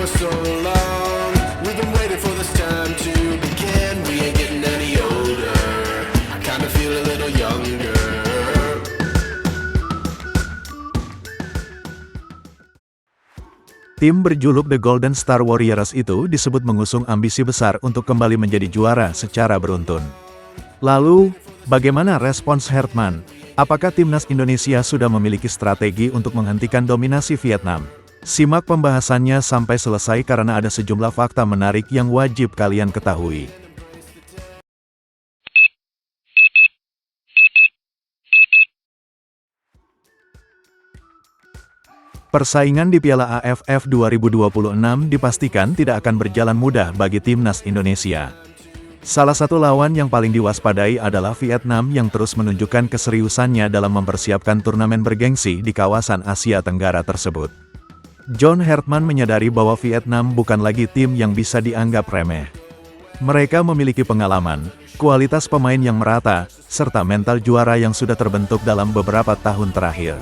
for so long. We've been waiting for this time to begin. We ain't getting any older. I kinda feel a little younger. Tim berjuluk The Golden Star Warriors itu disebut mengusung ambisi besar untuk kembali menjadi juara secara beruntun. Lalu, bagaimana respons Hertman? Apakah timnas Indonesia sudah memiliki strategi untuk menghentikan dominasi Vietnam? Simak pembahasannya sampai selesai karena ada sejumlah fakta menarik yang wajib kalian ketahui. Persaingan di Piala AFF 2026 dipastikan tidak akan berjalan mudah bagi timnas Indonesia. Salah satu lawan yang paling diwaspadai adalah Vietnam yang terus menunjukkan keseriusannya dalam mempersiapkan turnamen bergengsi di kawasan Asia Tenggara tersebut. John Hertman menyadari bahwa Vietnam bukan lagi tim yang bisa dianggap remeh. Mereka memiliki pengalaman, kualitas pemain yang merata, serta mental juara yang sudah terbentuk dalam beberapa tahun terakhir.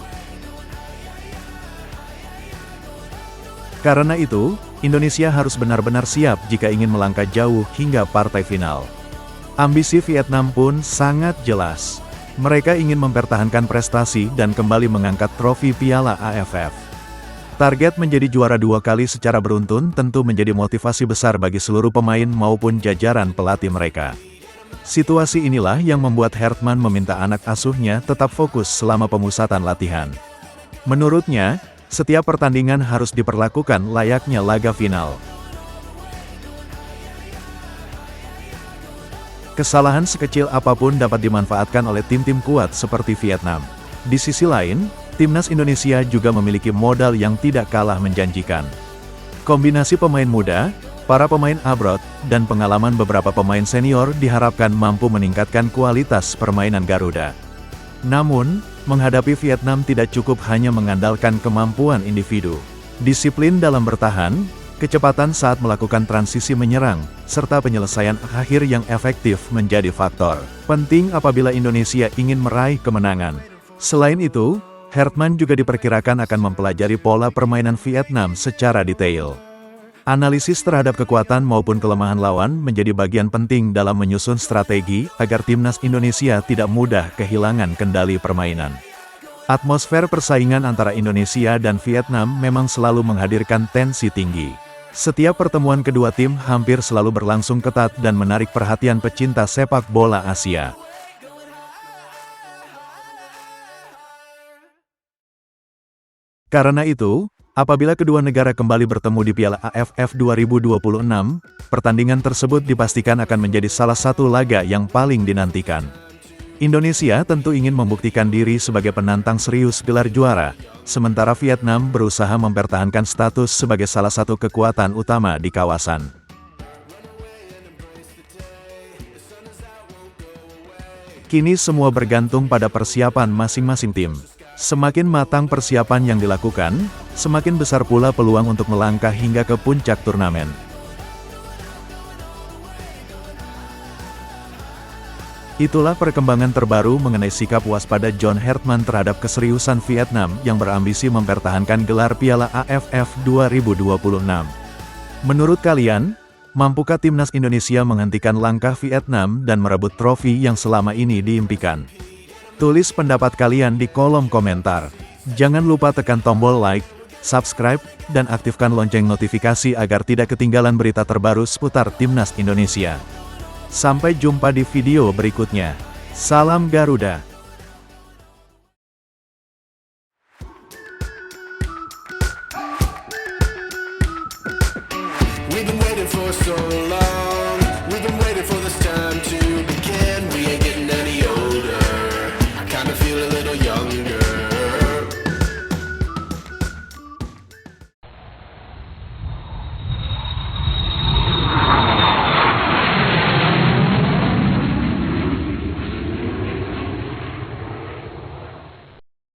Karena itu, Indonesia harus benar-benar siap jika ingin melangkah jauh hingga partai final. Ambisi Vietnam pun sangat jelas. Mereka ingin mempertahankan prestasi dan kembali mengangkat trofi Piala AFF. Target menjadi juara 2 kali secara beruntun tentu menjadi motivasi besar bagi seluruh pemain maupun jajaran pelatih mereka. Situasi inilah yang membuat Hertman meminta anak asuhnya tetap fokus selama pemusatan latihan. Menurutnya, setiap pertandingan harus diperlakukan layaknya laga final. Kesalahan sekecil apapun dapat dimanfaatkan oleh tim-tim kuat seperti Vietnam. Di sisi lain, timnas Indonesia juga memiliki modal yang tidak kalah menjanjikan. Kombinasi pemain muda, para pemain abroad, dan pengalaman beberapa pemain senior diharapkan mampu meningkatkan kualitas permainan Garuda. Namun, menghadapi Vietnam tidak cukup hanya mengandalkan kemampuan individu. Disiplin dalam bertahan, kecepatan saat melakukan transisi menyerang, serta penyelesaian akhir yang efektif menjadi faktor penting apabila Indonesia ingin meraih kemenangan. Selain itu, Hertman juga diperkirakan akan mempelajari pola permainan Vietnam secara detail. Analisis terhadap kekuatan maupun kelemahan lawan menjadi bagian penting dalam menyusun strategi agar timnas Indonesia tidak mudah kehilangan kendali permainan. Atmosfer persaingan antara Indonesia dan Vietnam memang selalu menghadirkan tensi tinggi. Setiap pertemuan kedua tim hampir selalu berlangsung ketat dan menarik perhatian pecinta sepak bola Asia. Karena itu, apabila kedua negara kembali bertemu di Piala AFF 2026, pertandingan tersebut dipastikan akan menjadi salah satu laga yang paling dinantikan. Indonesia tentu ingin membuktikan diri sebagai penantang serius gelar juara, sementara Vietnam berusaha mempertahankan status sebagai salah satu kekuatan utama di kawasan. Kini semua bergantung pada persiapan masing-masing tim. Semakin matang persiapan yang dilakukan, semakin besar pula peluang untuk melangkah hingga ke puncak turnamen. Itulah perkembangan terbaru mengenai sikap waspada John Hertman terhadap keseriusan Vietnam yang berambisi mempertahankan gelar Piala AFF 2026. Menurut kalian, mampukah timnas Indonesia menghentikan langkah Vietnam dan merebut trofi yang selama ini diimpikan? Tulis pendapat kalian di kolom komentar. Jangan lupa tekan tombol like, subscribe, dan aktifkan lonceng notifikasi agar tidak ketinggalan berita terbaru seputar timnas Indonesia. Sampai jumpa di video berikutnya. Salam Garuda. We've been waiting for so long. We've been waiting for this time to